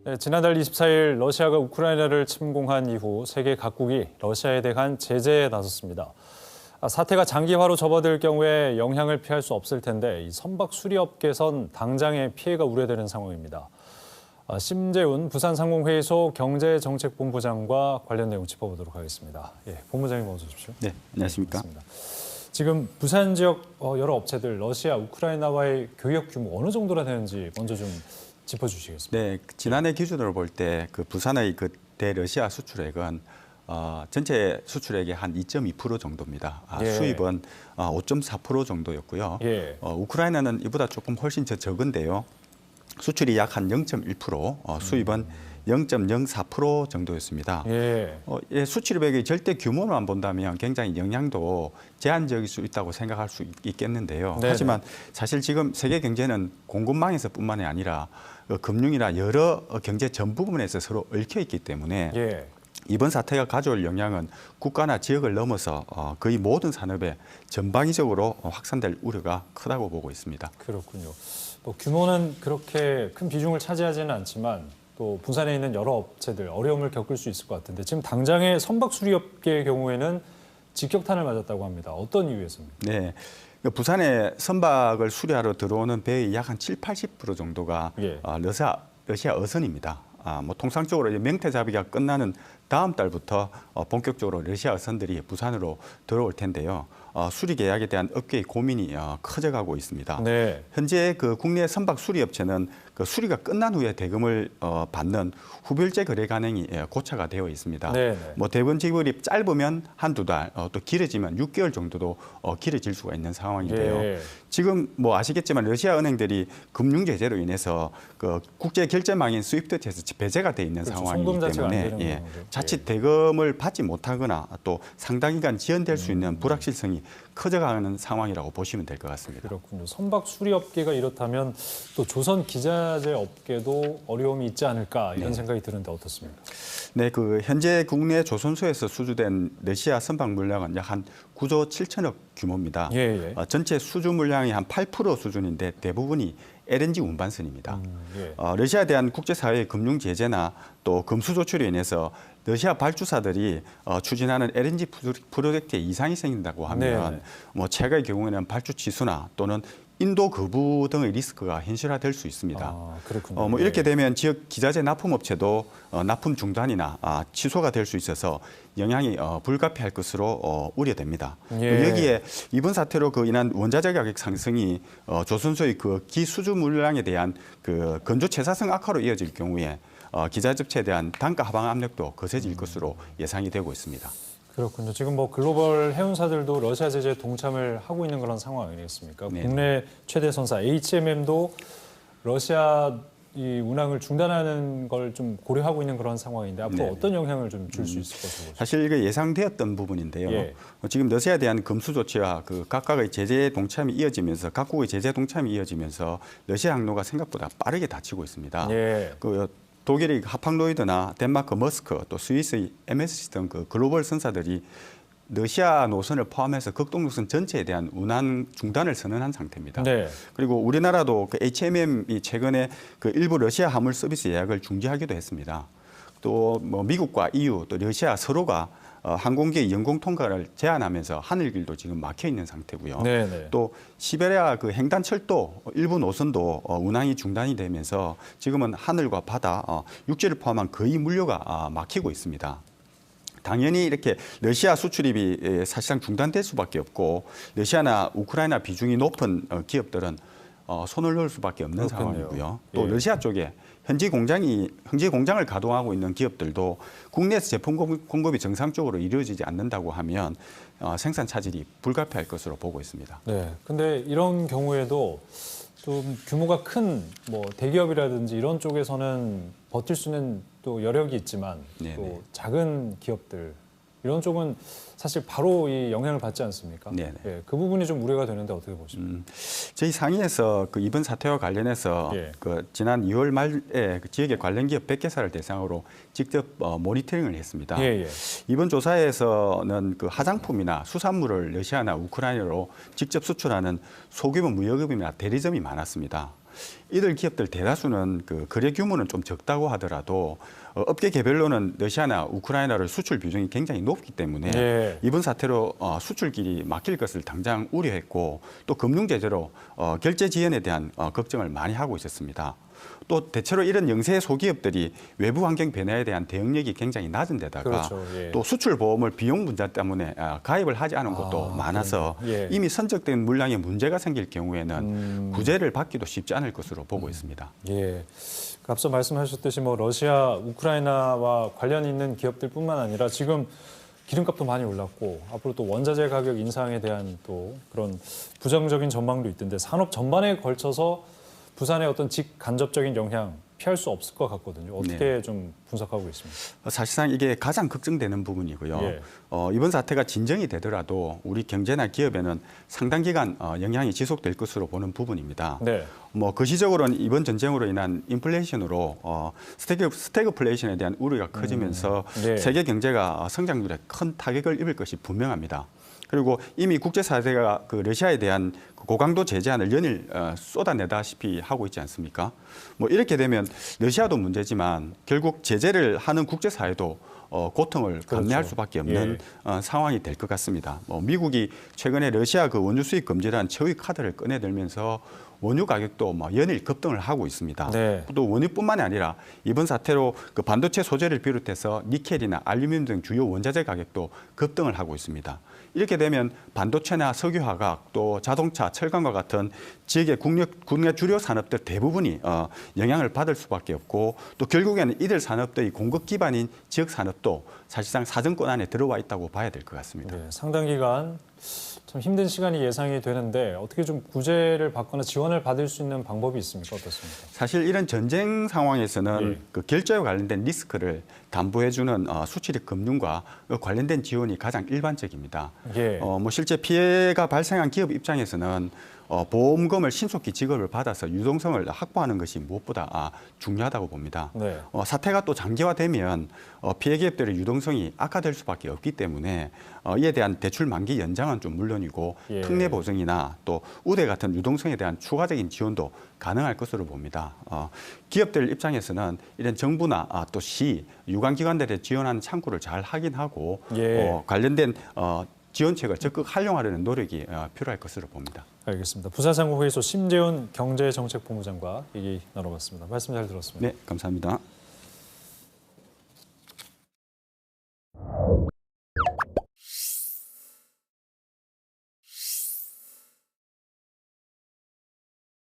네, 지난달 24일 러시아가 우크라이나를 침공한 이후 세계 각국이 러시아에 대한 제재에 나섰습니다. 사태가 장기화로 접어들 경우에 영향을 피할 수 없을 텐데 이 선박 수리업계선 당장의 피해가 우려되는 상황입니다. 심재훈 부산상공회의소 경제정책본부장과 관련 내용 짚어보도록 하겠습니다. 예, 본부장님 어서 오십시오. 네, 안녕하십니까. 네, 지금 부산 지역 여러 업체들 러시아, 우크라이나와의 교역 규모 어느 정도나 되는지 먼저 좀 짚어주시겠습니까? 네, 지난해 기준으로 볼 때 그 부산의 그 대러시아 수출액은 전체 수출액의 한 2.2% 정도입니다. 예. 수입은 5.4% 정도였고요. 예. 우크라이나는 이보다 조금 훨씬 적은데요. 수출이 약 한 0.1%, 수입은 0.04% 정도였습니다. 예. 수출액의 절대 규모만 본다면 굉장히 영향도 제한적일 수 있다고 생각할 수 있겠는데요. 네네. 하지만 사실 지금 세계 경제는 공급망에서뿐만이 아니라 금융이나 여러 경제 전 부분에서 서로 얽혀 있기 때문에 예. 이번 사태가 가져올 영향은 국가나 지역을 넘어서 거의 모든 산업에 전방위적으로 확산될 우려가 크다고 보고 있습니다. 그렇군요. 뭐 규모는 그렇게 큰 비중을 차지하지는 않지만 또 부산에 있는 여러 업체들 어려움을 겪을 수 있을 것 같은데 지금 당장의 선박 수리업계의 경우에는 직격탄을 맞았다고 합니다. 어떤 이유에서입니까? 네. 부산에 선박을 수리하러 들어오는 배의 약 한 70-80% 정도가 예. 러시아 어선입니다. 뭐 통상적으로 명태 잡이가 끝나는 다음 달부터 본격적으로 러시아 어선들이 부산으로 들어올 텐데요. 수리 계약에 대한 업계의 고민이 커져가고 있습니다. 네. 현재 그 국내 선박 수리 업체는 그 수리가 끝난 후에 대금을 받는 후불제 거래 가능이 고차가 되어 있습니다. 네. 뭐 대본 지급이 짧으면 한두 달, 또 길어지면 6개월 정도도 길어질 수가 있는 상황인데요. 예. 지금 뭐 아시겠지만 러시아 은행들이 금융 제재로 인해서 그 국제 결제망인 스위프트에서 배제가 돼 있는 그렇죠. 상황이기 송금 자체가 안 때문에 되는 거죠. 자칫 대금을 받지 못하거나 또 상당 기간 지연될 수 있는 불확실성이 커져가는 상황이라고 보시면 될 것 같습니다. 그렇군요. 선박 수리업계가 이렇다면 또 조선 기자재 업계도 어려움이 있지 않을까 이런 생각이 드는데 어떻습니까? 네, 그 현재 국내 조선소에서 수주된 러시아 선박 물량은 약 한 9조 7천억 규모입니다. 예. 전체 수주 물량이 한 8% 수준인데 대부분이 LNG 운반선입니다. 예. 러시아에 대한 국제사회의 금융 제재나 또 금수 조치로 인해서 러시아 발주사들이 추진하는 LNG 프로젝트에 이상이 생긴다고 하면 네네. 뭐 최악의 경우에는 발주 취소나 또는 인도 거부 등의 리스크가 현실화될 수 있습니다. 그렇군요. 뭐 이렇게 되면 지역 기자재 납품업체도 납품 중단이나 취소가 될 수 있어서 영향이 불가피할 것으로 우려됩니다. 예. 여기에 이번 사태로 그 인한 원자재 가격 상승이 조선소의 그 기수주 물량에 대한 그 건조 채사성 악화로 이어질 경우에 기자재업체에 대한 단가 하방 압력도 거세질 것으로 예상이 되고 있습니다. 그렇군요. 지금 뭐 글로벌 해운사들도 러시아 제재에 동참을 하고 있는 그런 상황 아니겠습니까? 네. 국내 최대 선사 HMM도 러시아 이 운항을 중단하는 걸 좀 고려하고 있는 그런 상황인데 앞으로 네. 어떤 영향을 좀 줄 수 있을 것으로 보십니까? 사실 이게 예상되었던 부분인데요. 예. 지금 러시아에 대한 금수 조치와 그 각각의 제재 동참이 이어지면서 각국의 제재 동참이 이어지면서 러시아 항로가 생각보다 빠르게 닫히고 있습니다. 예. 그 독일의 하팡로이드나 덴마크 머스크 또 스위스의 MSC 등 그 글로벌 선사들이 러시아 노선을 포함해서 극동 노선 전체에 대한 운항 중단을 선언한 상태입니다. 네. 그리고 우리나라도 그 HMM이 최근에 그 일부 러시아 화물 서비스 예약을 중지하기도 했습니다. 또 뭐 미국과 EU 또 러시아 서로가 항공기의 영공 통과를 제한하면서 하늘길도 지금 막혀 있는 상태고요. 네네. 또 시베리아 그 횡단철도 일부 노선도 운항이 중단이 되면서 지금은 하늘과 바다, 육지를 포함한 거의 물류가 막히고 있습니다. 당연히 이렇게 러시아 수출입이 사실상 중단될 수밖에 없고 러시아나 우크라이나 비중이 높은 기업들은 손을 놓을 수밖에 없는 그렇겠네요. 상황이고요. 또 예. 러시아 쪽에 현지 공장을 가동하고 있는 기업들도 국내에서 제품 공급이 정상적으로 이루어지지 않는다고 하면 생산 차질이 불가피할 것으로 보고 있습니다. 네. 근데 이런 경우에도 좀 규모가 큰 뭐 대기업이라든지 이런 쪽에서는 버틸 수 있는 또 여력이 있지만 네네. 또 작은 기업들 이런 쪽은 사실 바로 이 영향을 받지 않습니까? 네네. 예, 그 부분이 좀 우려가 되는데 어떻게 보십니까? 저희 상의에서 그 이번 사태와 관련해서 예. 그 지난 2월 말에 그 지역의 관련 기업 100개사를 대상으로 직접 모니터링을 했습니다. 예. 이번 조사에서는 그 화장품이나 수산물을 러시아나 우크라이나로 직접 수출하는 소규모 무역업이나 대리점이 많았습니다. 이들 기업들 대다수는 그 거래 규모는 좀 적다고 하더라도 업계 개별로는 러시아나 우크라이나를 수출 비중이 굉장히 높기 때문에 예. 이번 사태로 수출길이 막힐 것을 당장 우려했고 또 금융 제재로 결제 지연에 대한 걱정을 많이 하고 있었습니다. 또 대체로 이런 영세 소기업들이 외부 환경 변화에 대한 대응력이 굉장히 낮은 데다가 그렇죠. 예. 또 수출 보험을 비용 문제 때문에 가입을 하지 않은 곳도 많아서 예. 이미 선적된 물량에 문제가 생길 경우에는 구제를 받기도 쉽지 않을 것으로 보고 있습니다. 예. 앞서 말씀하셨듯이 뭐 러시아, 우크라이나와 관련 있는 기업들뿐만 아니라 지금 기름값도 많이 올랐고 앞으로 또 원자재 가격 인상에 대한 또 그런 부정적인 전망도 있던데 산업 전반에 걸쳐서 부산의 어떤 직간접적인 영향 피할 수 없을 것 같거든요. 어떻게 좀 분석하고 있습니까? 사실상 이게 가장 걱정되는 부분이고요. 예. 이번 사태가 진정이 되더라도 우리 경제나 기업에는 상당 기간 영향이 지속될 것으로 보는 부분입니다. 네. 뭐 거시적으로는 이번 전쟁으로 인한 인플레이션으로 스태그플레이션에 대한 우려가 커지면서 네. 세계 경제가 성장률에 큰 타격을 입을 것이 분명합니다. 그리고 이미 국제사회가 그 러시아에 대한 고강도 제재안을 연일 쏟아내다시피 하고 있지 않습니까? 뭐 이렇게 되면 러시아도 문제지만 결국 제재를 하는 국제사회도 고통을 감내할 그렇죠. 수밖에 없는 상황이 될 것 같습니다. 뭐 미국이 최근에 러시아 그 원유 수입 금지라는 최후의 카드를 꺼내들면서 원유 가격도 막 연일 급등을 하고 있습니다. 네. 또 원유뿐만이 아니라 이번 사태로 그 반도체 소재를 비롯해서 니켈이나 알루미늄 등 주요 원자재 가격도 급등을 하고 있습니다. 이렇게 되면 반도체나 석유화학 또 자동차, 철강과 같은 지역의 국내 주력 산업들 대부분이 영향을 받을 수밖에 없고 또 결국에는 이들 산업들이 공급 기반인 지역 산업도 사실상 사정권 안에 들어와 있다고 봐야 될 것 같습니다. 네, 상당 기간 참 힘든 시간이 예상이 되는데 어떻게 좀 구제를 받거나 지원을 받을 수 있는 방법이 있습니까? 어떻습니까? 사실 이런 전쟁 상황에서는 예. 그 결제와 관련된 리스크를 담보해주는 수출입 금융과 관련된 지원이 가장 일반적입니다. 예. 뭐 실제 피해가 발생한 기업 입장에서는 보험금을 신속히 지급을 받아서 유동성을 확보하는 것이 무엇보다 중요하다고 봅니다. 네. 사태가 또 장기화되면 피해 기업들의 유동성이 악화될 수밖에 없기 때문에 이에 대한 대출 만기 연장은 좀 물론이고 예. 특례 보증이나 또 우대 같은 유동성에 대한 추가적인 지원도 가능할 것으로 봅니다. 기업들 입장에서는 이런 정부나 또 시, 유관기관들에 지원하는 창구를 잘 확인하고 예. 관련된 지원책을 적극 활용하려는 노력이 필요할 것으로 봅니다. 알겠습니다. 부산상공회의소 심재훈 경제정책본부장과 얘기 나눠봤습니다. 말씀 잘 들었습니다. 네, 감사합니다.